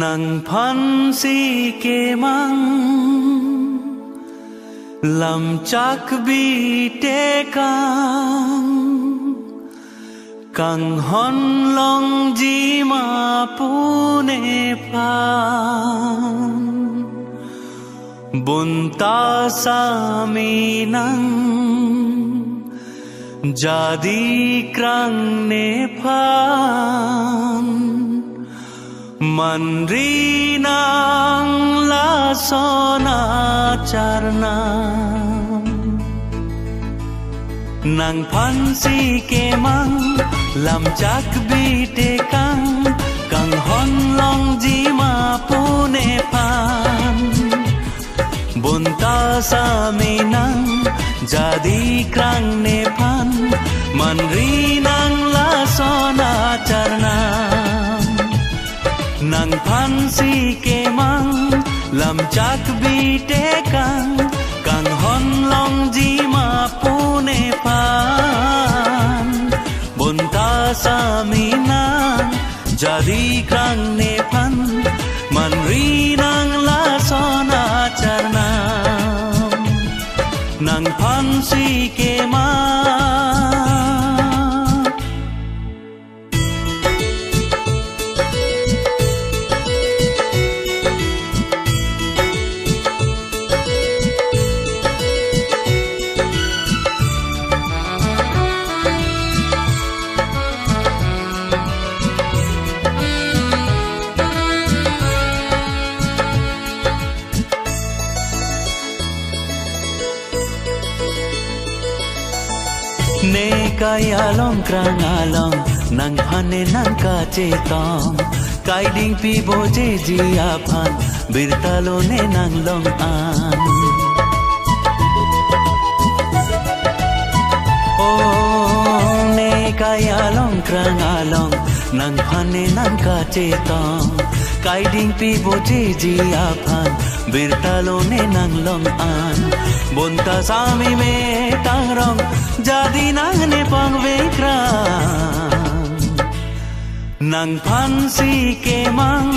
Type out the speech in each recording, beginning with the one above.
nang phan si ke mang làm chắc bi te càng hon long ji ma pune pan bunta sami nang jadi krang ne pan manri nang la sona charna nang phan si ke mang làm chắc bi te càng hon long ji ma pune pan bunta sami nang jadi krang ne pan manri nang la sona charna nang phan si ke mang làm chắc bi te càng hon long ji ma pune pan bunta sami nang jadi krang ne pan manri nang la sona charna nang phan si ke mang ne kaya long krang along nang phane nang ka chetong kai ding pi bo je ji a phan birtalo ne nang long an o ne kaya long krang along nang phane nang ka chetong kai ding pi bo je ji a phan birtalo ne nang long an bunta sami me tang rong jadi nang ne pang ve krang nang phan si ke mang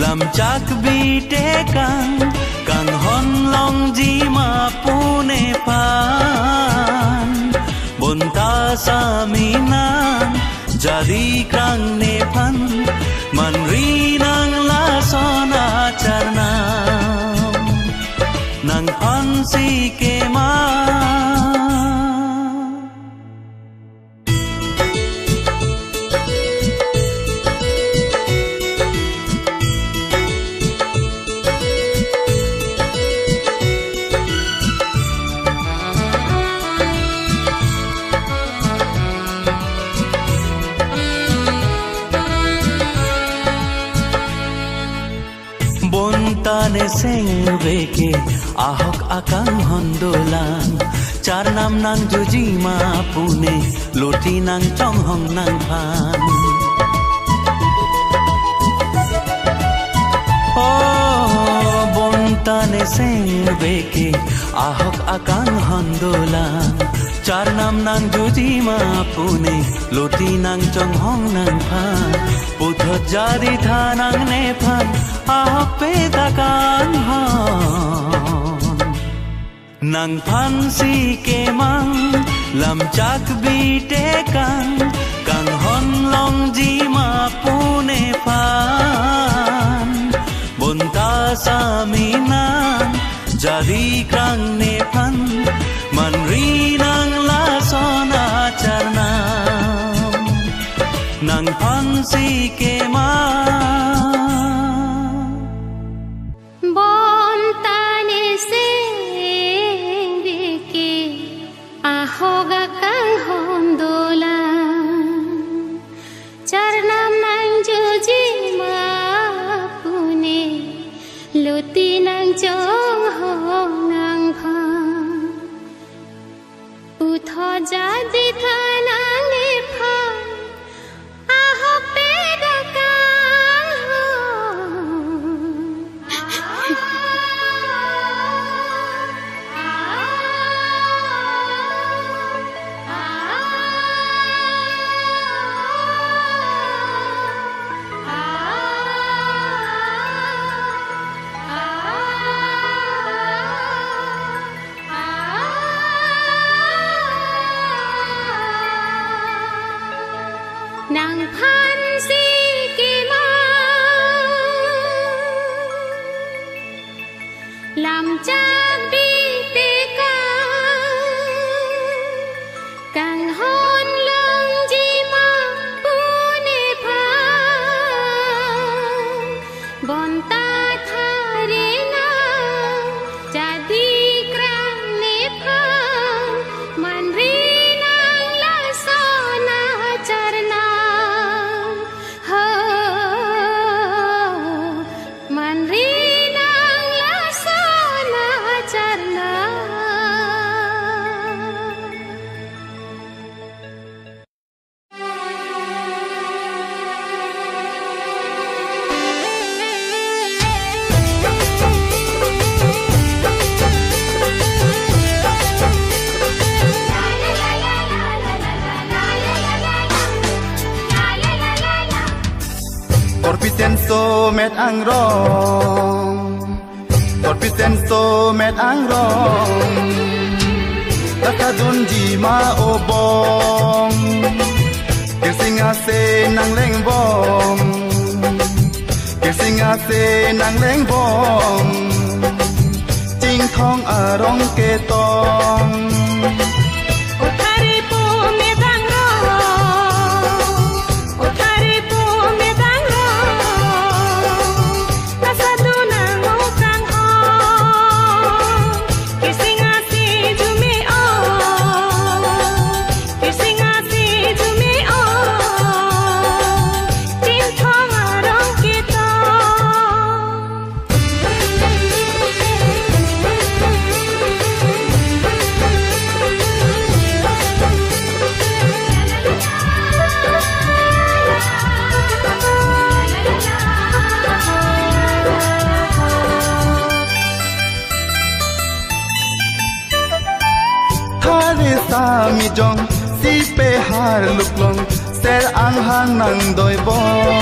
làm chắc bi te càng hon long ji ma pune pan bunta sami nang jadi krang ne phan manri nang la sona charna nang phan si ke mang bontane seng veke ahok akang hondolan char nam nang juji ma pune loti nang chong hong nang phan oh bontane seng veke ahok akang hondolan char nam nang juji ma pune loti nang chong hong nang phan puthot jadi thanang ne phan ahok pe takang hon nang phan si ke mang làm chắc bi te càng hon long ji ma pune pan bunta sami nang jadi krang ne phan manri nang la sona charna nang phan si ke mang bontane seng veke ahoga kang hondolan char nam nang juji ma pune loti nang chong hong nang phan utho jadi thanang ne phan ahok pe nang phan si ki ma làm chắc đi tê ca càng hôn lưng chi ma bu ne pha bon ta tha re na jadi krang ne pha man ri nang la so na charna ho man ri nang la so na charna Corpicenso met ang rong Corpicenso met ang rong Takadun di maobong Kirsingase nang lengbong Kirsingase nang lengbong Jing thong arong ketong mi jong si pe har luk long ser ang hang nang doi bong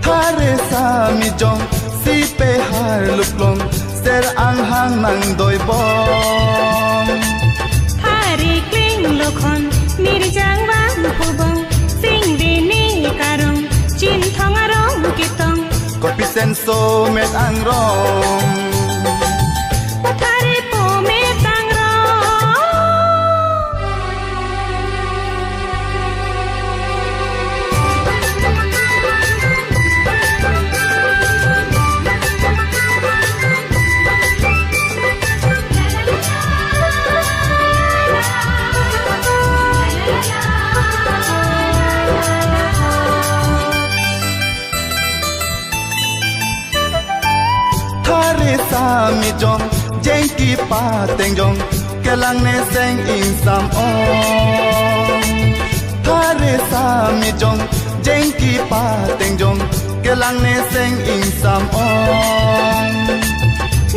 thare sa mi jong si pe har luk long ser ang hang nang doi bong thare kling lokhon mir jang wang phubong sing di ni karong chin thong arong kitong Corpicenso met ang rong thare po met ang sa mi jong jeng ki pa teng jong kelang ne seng in sam ong thare sa mi jong jeng ki pa teng jong kelang ne seng in sam ong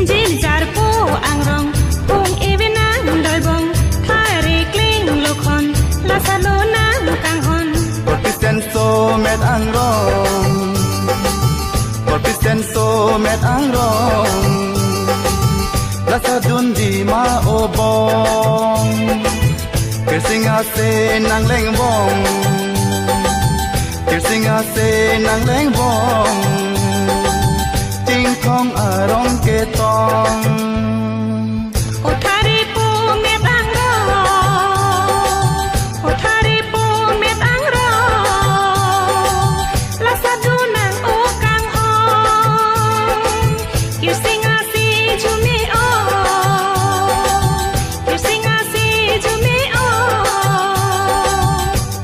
jil jar po ang rong pung ebenang doi bong thare kling lokhon la salo nang kang hon Corpicenso met ang rong Corpicenso met ang rong Lasa dun di maobong Kirsingase nang lengbong Kirsingase nang lengbong Ting kong arong ketong o thare po met ang rong o thare po met ang rong la sa dunang o kang hon kirsingase jumi o kirsingase jumi o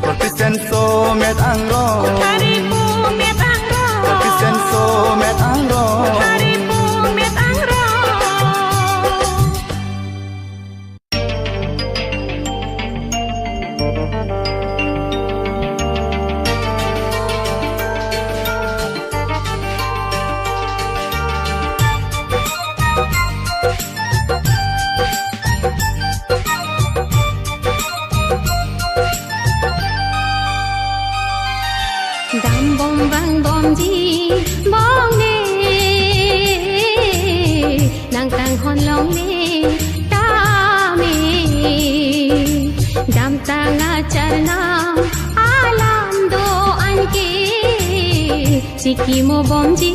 Corpicenso met ang rong thare po met ang rong Corpicenso met ang rong thare po met ang rong dam bom bang bom ji bom ne nang tang hon long ne ta me dam ta nga charna ala anke chiki mo bomji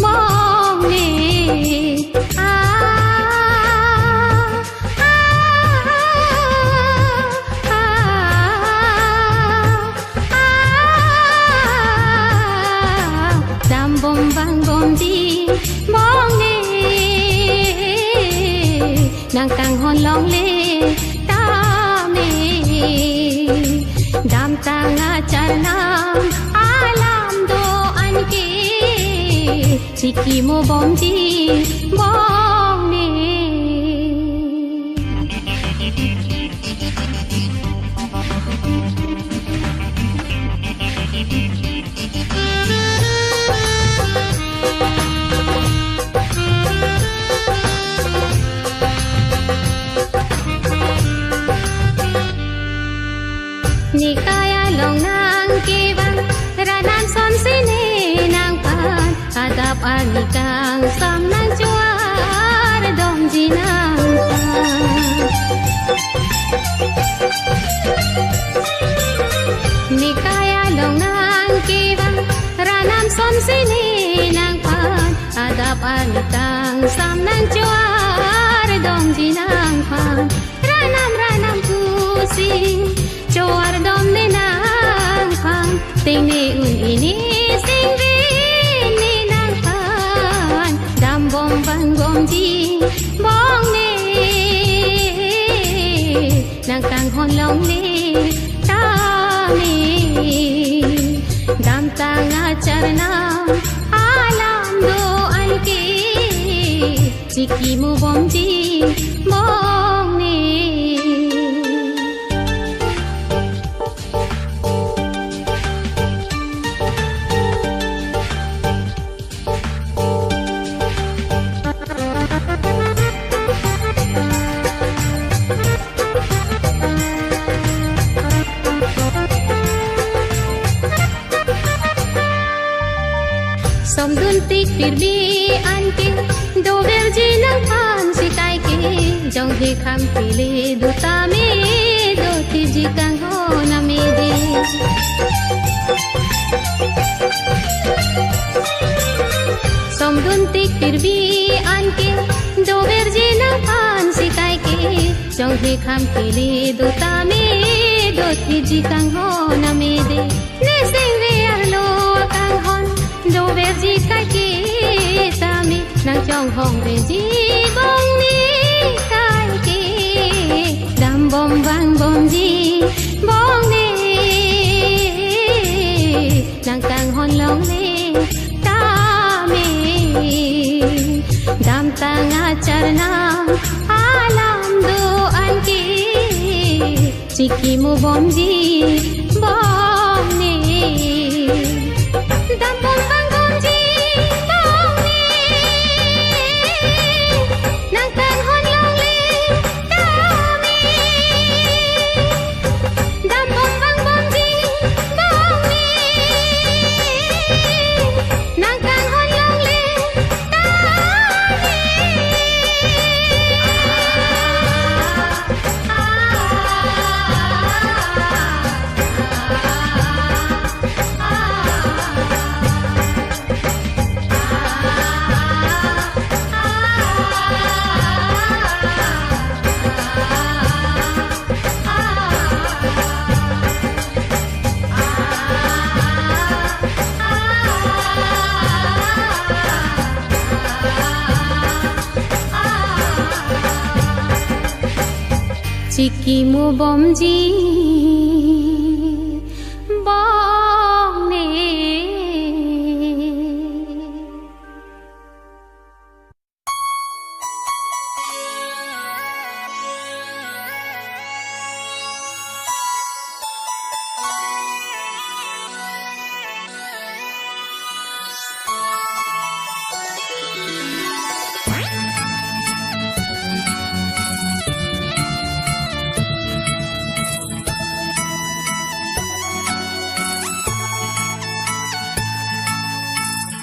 bong ne dam bom bang bomji bong ne nang kang hon long le ta me dam tanga charnam alam do anke chiki mo bomji bong ne nikaya long nang kibang ranan son sini nang pan adap anikang sam nang juar dom jinang nikaya long nang kibang ranan son sini nang pan adap anikang sam nang juar dom jinang pan ranam pusing Chowar dom ne nang pan ting ne un ini sing vi ne nang pan dam bom bang bom ji bong ne nang kang hon long ne ta me dam tanga charnam alam do anke chiki mu bom ji bong ne tik phir bi anke do verji nang pan sikai ke jong he kham pile do ta me do ti ji kang ho na me de som dun tik phir bi anke do verji nang pan sikai ke jong he kham pile do ta me do ti ji kang ho na me de ne sing re ar lo kang hon do verji kai ke sami nang chong hong verji bong ni kai ke dam bom bang bom ji bong ne nang kang hon long ne ta me dam tanga charnam alam do anke chiki mu bom ji bong ne dam bom bang bom ji bong ne nang kang hon long le ta me dam bom bang bom ji bong ne nang kang hon long le ta chiki mu bom ji bong ne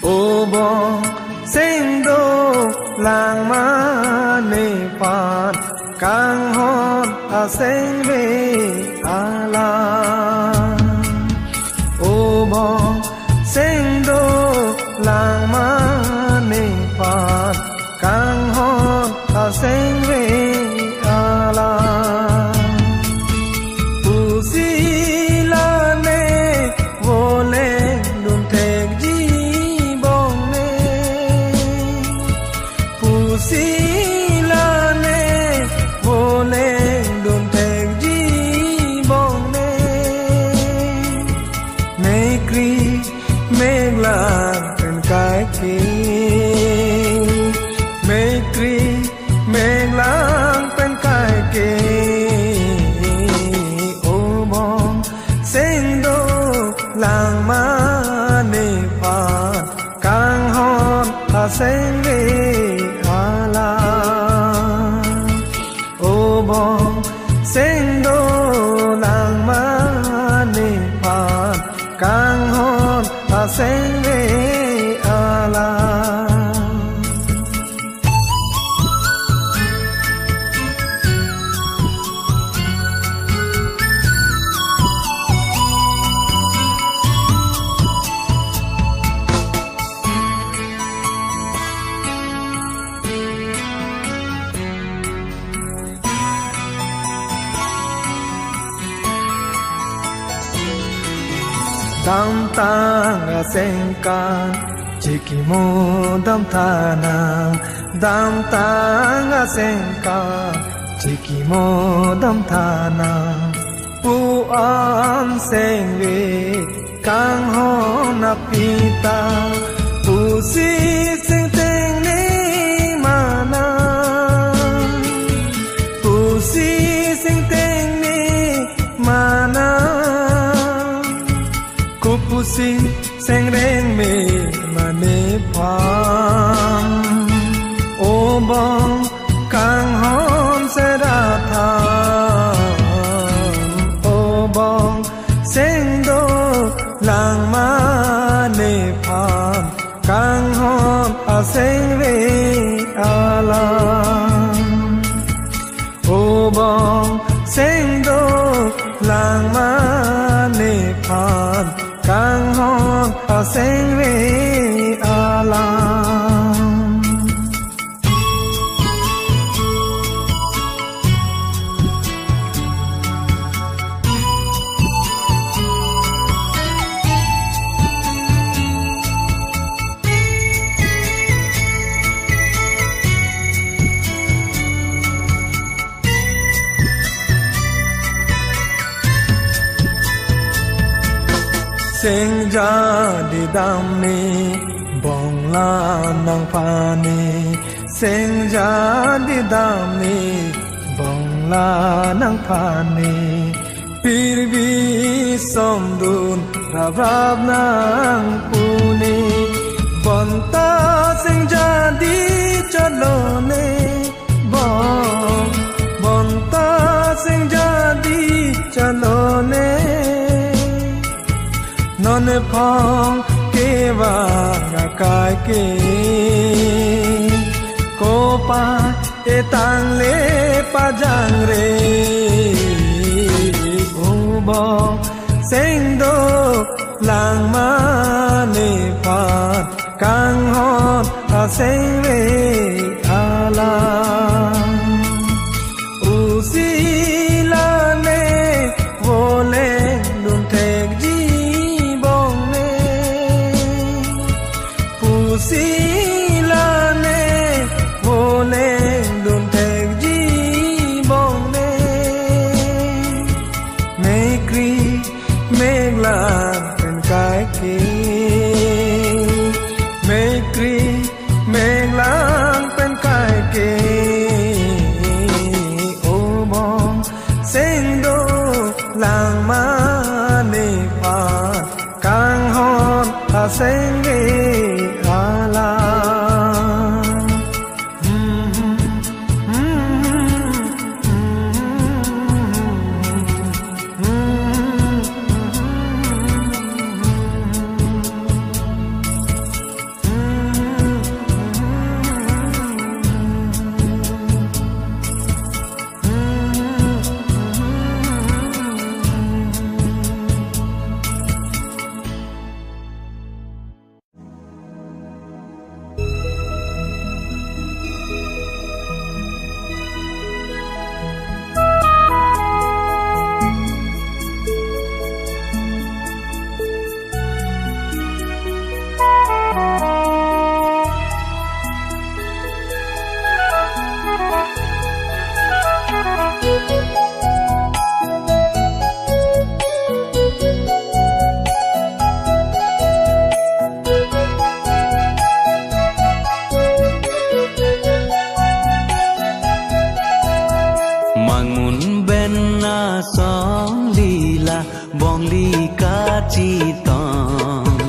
ô bong sing do lang ma ne pan kang hon a sing ve ala ô bong sen ve ala pu si la ne wo le lun thek ji bong ne pu si la ne wo le lun thek ji bong ne me kri me la pen kai ki sen ve ala o bom sen do lang ma ne pa kang hon a sen ve ala dam tang a sen ka chiki mo dam tha na dam tang a sen ka chiki mo dam tha na pu an sen ve kang ho na pita pu si sen teng ni ma na pu si sen teng ni ma na pu si sen reng me ma ne pham o bong kang hom se ra tha o bong sen do lang ma ne pham kang hom a sen ve ala o bong sen do lang ma ne pham kang hon a sen ve ala sen ja di dam ni bong la nang pha ni sen ja di dam ni bong la nang pha ni pir vi som dun rap rap nang pu ni bon ta sen ja di chalo ne bon ta sen ja di chalo ne non phong ke va nga kai ke ko pa e tang le pa jang re o bo sen do lang ma ne pa kang hon a sen ve ala u si la ne wo le lun thek ji si la ne wo le lun thek ji bong ne me kri me la pen kai ki me kri me la pen kai ki o bong sen do lang ma ne pa kang hon a sen ve ala bongli kaci tong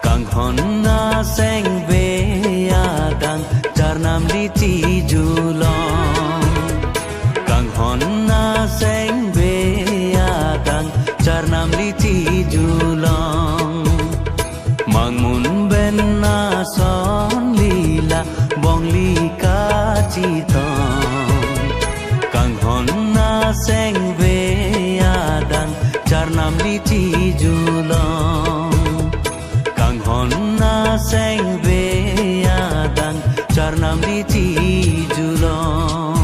kang honna seng ve adang charnam lichi julong kang honna seng ve adang charnam lichi julong mangmun ben na son lila bongli kaci tong kang honna seng ve adang charnam lichi julong kang honna seng ve adang charnam lichi julong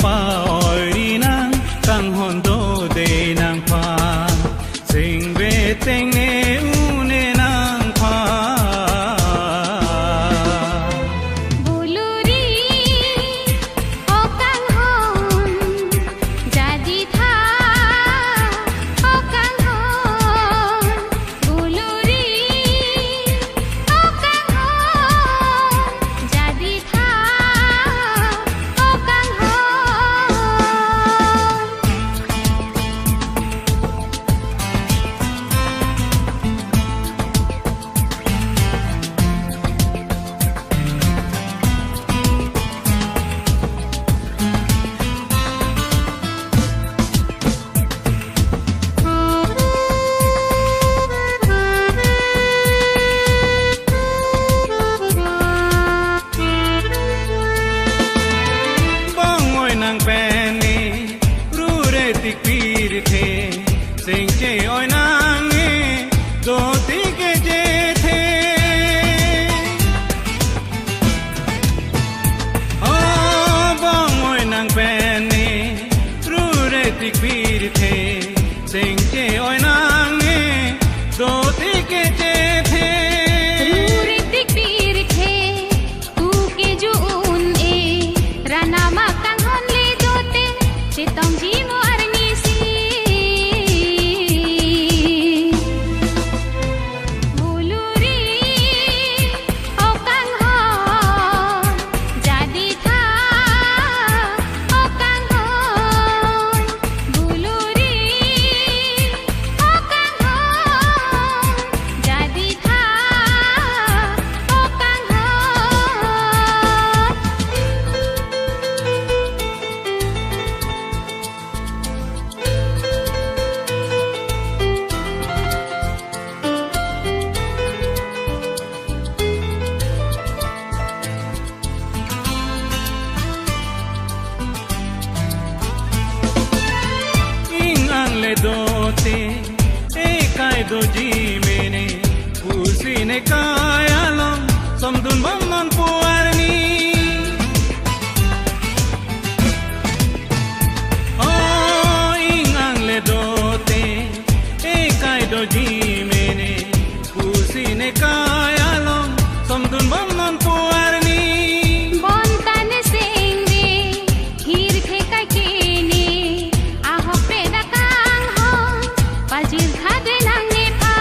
pa oi nang kang hon do de nang pa sing ve tengne une nang pha buluri okang hon jadi tha okang hon buluri okang hon jadi tha okang hon bongoi nang peni rure tik pir the sing che oi nang e do tik je the oh bongoi nang peni rure tik pir the sing che oi nang e do tik je the Ruritik pirthe tu ke juun e rana makang hon le dote chitong ji mo arni si buluri okang hon jadi tha okang hon buluri okang hon jadi tha okang hon ingang le dote e kai do ji mene usi ne kaya long samdun mamman puarni oh ingang le dote e kai do ji mene usi ne kaya long samdun mamman puarni bontan singre hir the kai kene aho peda kang hon pajir khade nang ne pha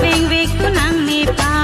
peng vek tu nang me pa